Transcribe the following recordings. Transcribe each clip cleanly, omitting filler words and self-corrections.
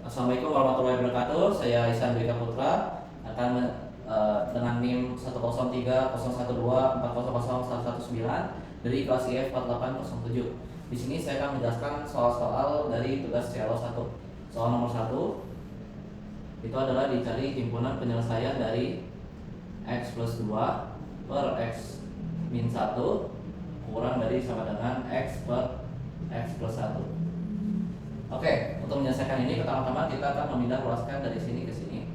Assalamualaikum warahmatullahi wabarakatuh. Saya Ihsan Dwika Putra akan dengan NIM 1030124001119 dari kelas IF 4807. Di sini saya akan menjelaskan soal-soal dari tugas CLO 1. Soal nomor 1 itu adalah dicari himpunan penyelesaian dari X plus 2 per X min 1 kurang dari sama dengan X per X plus 1. Oke, untuk menyelesaikan ini pertama-tama kita akan memindah ruaskan dari sini ke sini.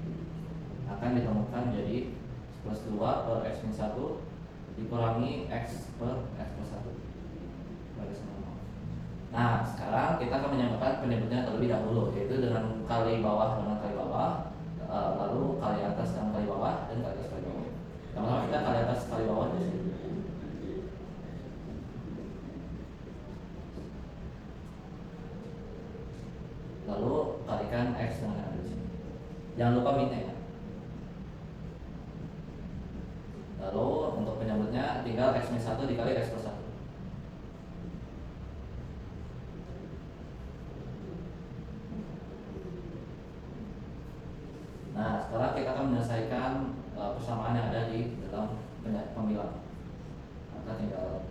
Akan ditemukan menjadi plus 2 per X min 1 dikurangi X per X plus 1. Nah, sekarang kita akan menyamakan penyebutnya terlebih dahulu, yaitu dengan kali bawah dengan kali bawah, lalu kali atas dengan kali bawah, dan kali atas kali bawah. Pertama kita kali atas kali bawah di sini. Lalu kalikan X dengan yang ada di sini. Jangan lupa min ya. Lalu untuk penyebutnya tinggal X min 1 dikali X plus 1. Nah, sekarang kita akan menyelesaikan persamaan yang ada di dalam pembilang. Maka tinggal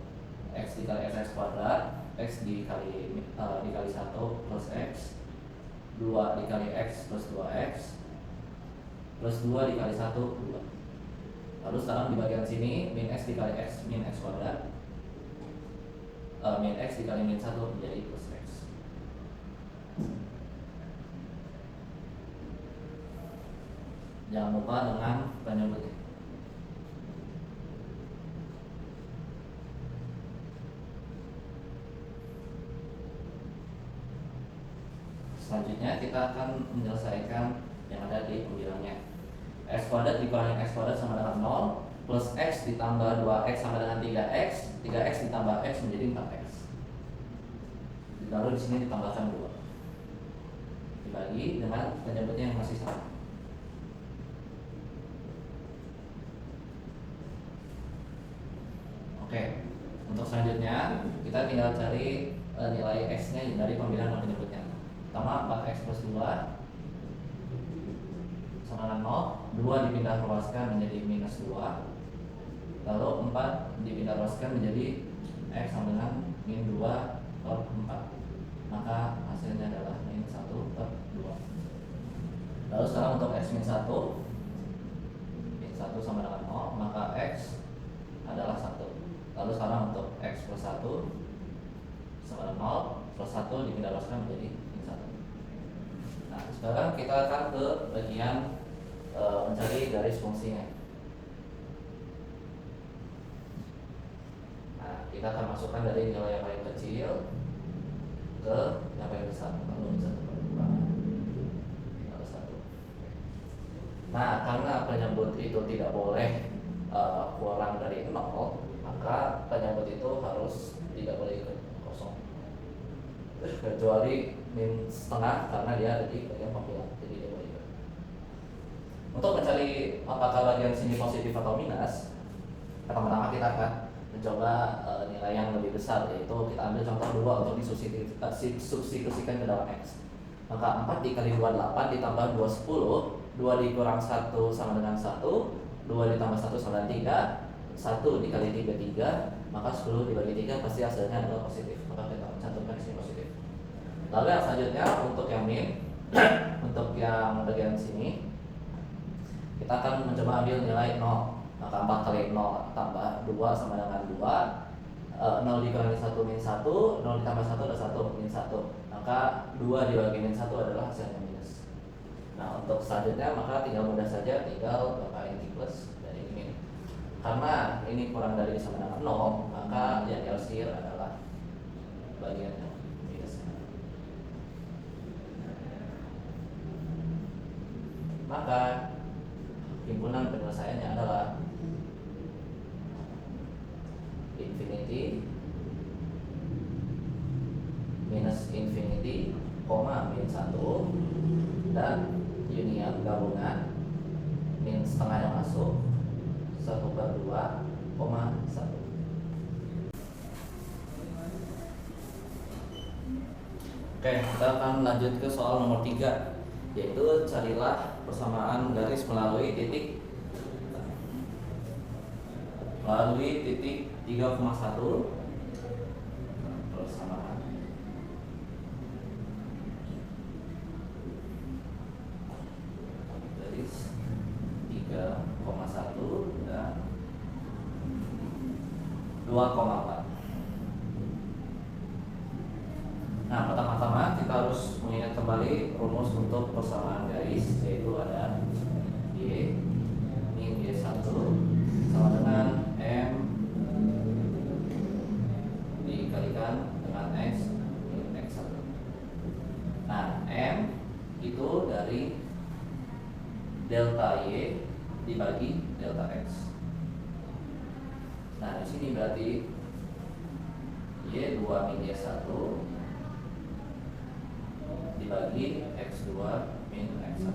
X dikali X kuadrat, X dikali 1 plus X, 2 dikali X plus 2X plus 2 dikali 1, 2. Lalu sekarang di bagian sini min X dikali X min X kuadrat, min X dikali min 1 menjadi plus X. Jangan lupa dengan penyebutnya. Selanjutnya kita akan menyelesaikan yang ada di pembilangnya. X kuadrat dikurangi X kuadrat sama dengan 0 plus X ditambah 2X sama dengan 3X, 3X ditambah X menjadi 4X. Lalu di sini ditambahkan 2. Dibagi dengan penyebutnya yang masih sama. Oke, untuk selanjutnya kita tinggal cari nilai X-nya dari pembilang dan penyebutnya. Pertama 4X plus 2 sama dengan 0, 2 dipindah ruaskan menjadi minus 2, lalu 4 dipindah ruaskan menjadi X sama dengan min 2 per 4, maka hasilnya adalah min 1 per 2. Lalu sekarang untuk X min 1 sama dengan 0, maka X adalah 1. Lalu sekarang untuk X plus 1 sama dengan 0 plus 1 dipindah ruaskan menjadi min 1. Nah, sekarang kita akan ke bagian mencari garis fungsinya. Nah, kita akan masukkan dari nilai yang paling kecil ke yang paling besar. Lalu 1 per 2 lalu 1. Nah, karena penyebut itu tidak boleh kurang dari 0, maka penyebut itu harus tidak boleh ikut kosong, kecuali min setengah karena dia ada di bagian pembilang, jadi dia boleh ikut. Untuk mencari apakah bagian sini positif atau minus, pertama-tama kita akan mencoba nilai yang lebih besar, yaitu kita ambil contoh 2 untuk disubstitusikan ke dalam X. Maka 4 dikali 2 8 ditambah 2 10, 2 dikurang 1 sama dengan 1, 2 ditambah 1 sama dengan 3, 1 dikali 3 3, maka 10 dibagi 3 pasti hasilnya adalah positif. Maka kita cantumkan di sini positif. Lalu yang selanjutnya untuk yang min, untuk yang bagian sini kita akan mencoba ambil nilai 0. Maka 4 kali 0 tambah 2 sama dengan 2, 0 dikurangi 1 min 1, 0 ditambah 1 adalah 1 min 1, maka 2 dibagi min 1 adalah hasilnya minus. Nah, untuk selanjutnya maka tinggal mudah saja, tinggal bapak inti plus dari min. Karena ini kurang dari sama dengan 0, maka yang diusir adalah bagian yang minus. Maka himpunan penyelesaiannya adalah infinity minus infinity, min 1, dan union gabungan min setengah yang masuk 1 per 2, 1. Oke, kita akan lanjut ke soal nomor 3. yaitu carilah persamaan garis melalui titik 3,1 persamaan garis 3,1 dan 2,4. Nah, pertama-tama kita harus mengingat kembali rumus untuk persamaan garis, yaitu ada Y min Y1 sama dengan M dikalikan dengan X min X1. Nah, M itu dari delta Y dibagi delta X. Nah, di sini berarti Y2 min Y1 dibagi X2 min X1.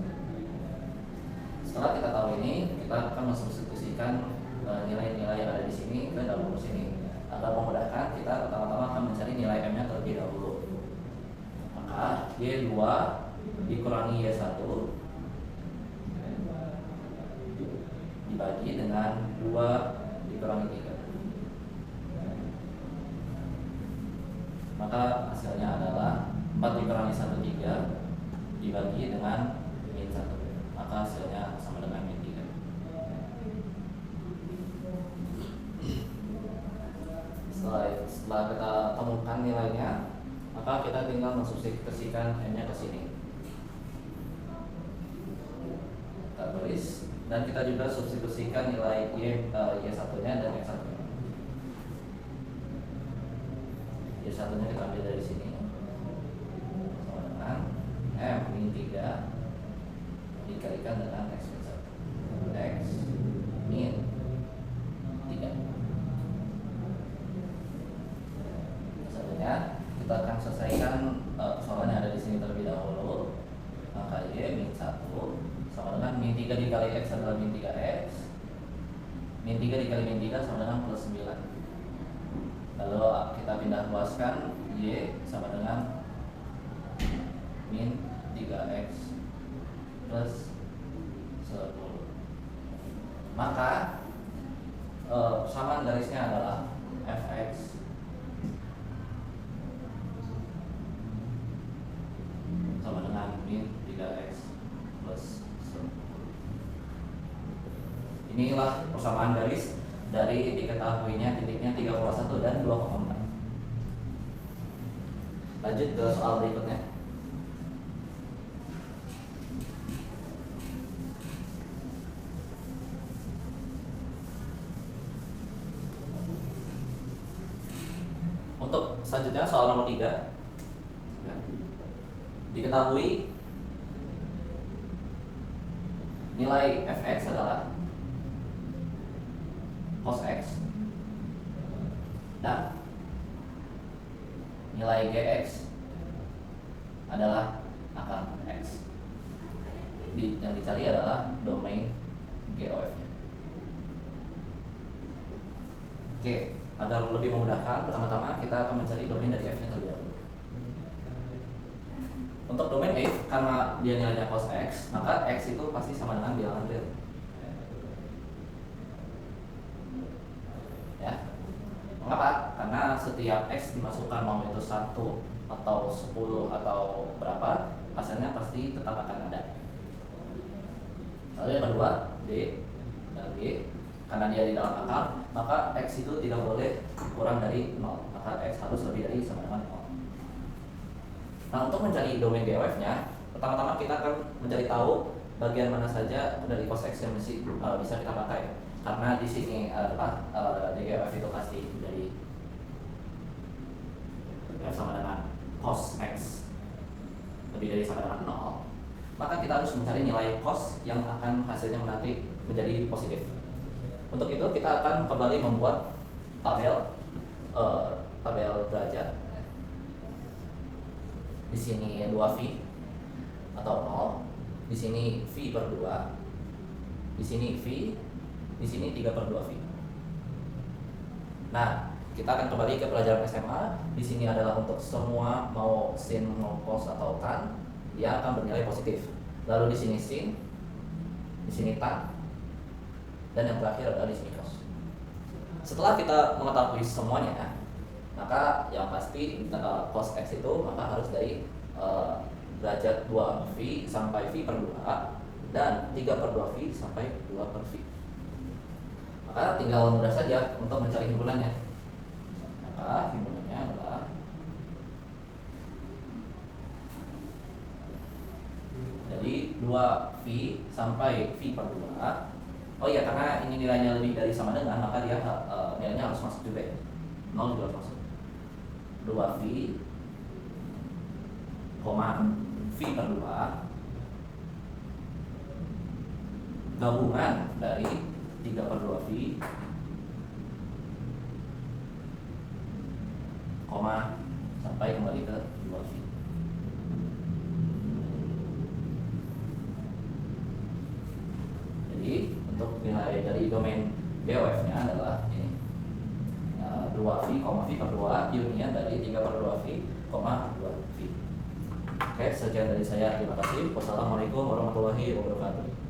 Setelah kita tahu ini, kita akan mensubstitusikan nilai-nilai yang ada di sini ke dalam rumus ini. Agar memudahkan, kita pertama-tama akan mencari nilai M-nya terlebih dahulu. Maka Y2 dikurangi Y1 dibagi dengan 2 dikurangi 3. Maka hasilnya adalah 4 dikurangi 1, 3 dibagi dengan min 1. Maka hasilnya sama dengan min 3. Setelah kita temukan nilainya, maka kita tinggal mensubstitusikan M-nya ke sini. Kita tulis, dan kita juga substitusikan nilai Y1-nya dan X1-nya. Y1-nya kita ambil dari sini. M min 3 dikalikan dengan X min 1. X min 3. Selanjutnya kita akan selesaikan persoalan yang ada di sini terlebih dahulu. Maka Y min 1 sama dengan min 3 dikali X adalah min 3X. Min 3 dikali min 3 sama dengan plus 9. Lalu kita pindah luaskan, Y sama dengan min 3X plus 10. Maka persamaan garisnya adalah Fx sama dengan min 3X plus 10. Inilah persamaan garis dari diketahuinya titiknya 3,1 dan 2,4. Lanjut ke soal berikutnya. Untuk selanjutnya soal nomor 3. Diketahui nilai Fx adalah cos X dan nilai Gx adalah akar X. Yang dicari adalah domain GOF-nya. Oke, agar lebih memudahkan, pertama-tama kita akan mencari domain dari F-nya terlebih dahulu. Untuk domain F, karena dia nilainya cos X, maka X itu pasti sama dengan bilangan real. Ya. Mengapa? Karena setiap X dimasukkan, mau itu 1 atau 10 atau berapa, hasilnya pasti tetap akan ada. Lalu yang kedua, D dan G. Karena dia di dalam akar, maka X itu tidak boleh kurang dari 0. Maka X harus lebih dari sama dengan 0. Nah, untuk mencari domain GOF-nya, pertama-tama kita akan mencari tahu bagian mana saja dari cos X yang bisa kita pakai. Karena di sini DGOF itu pasti dari F sama dengan cos X lebih dari sama dengan 0. Maka kita harus mencari nilai cos yang akan hasilnya nanti menjadi positif. Untuk itu kita akan kembali membuat tabel derajat. Di sini 2V atau 0. Di sini V per 2. Di sini V. Di sini 3 per 2V. Nah, kita akan kembali ke pelajaran SMA. Di sini adalah untuk semua, mau sin, mau cos atau tan. dia akan bernilai positif. Lalu di sini sin, di sini tan, dan yang terakhir adalah di sini cos. Setelah kita mengetahui semuanya, maka yang pasti cos x itu maka harus dari derajat 2V sampai V per 2 dan 3/2V sampai 2/V. Maka tinggal mudah saja untuk mencari himpunannya. Maka himpunannya adalah jadi 2V sampai V per 2. Oh iya, karena ini nilainya lebih dari sama dengan, maka dia nilainya harus masuk juga ya. 0 juga harus masuk. 2V, V per 2 gabungan dari 3/2V, sampai kembali ke 2V. Jadi untuk nilai dari domain BOF nya adalah ini 2V, V per 2 union dari 3/2V, 2V. Oke, sekian dari saya. Terima kasih. Wassalamualaikum warahmatullahi wabarakatuh.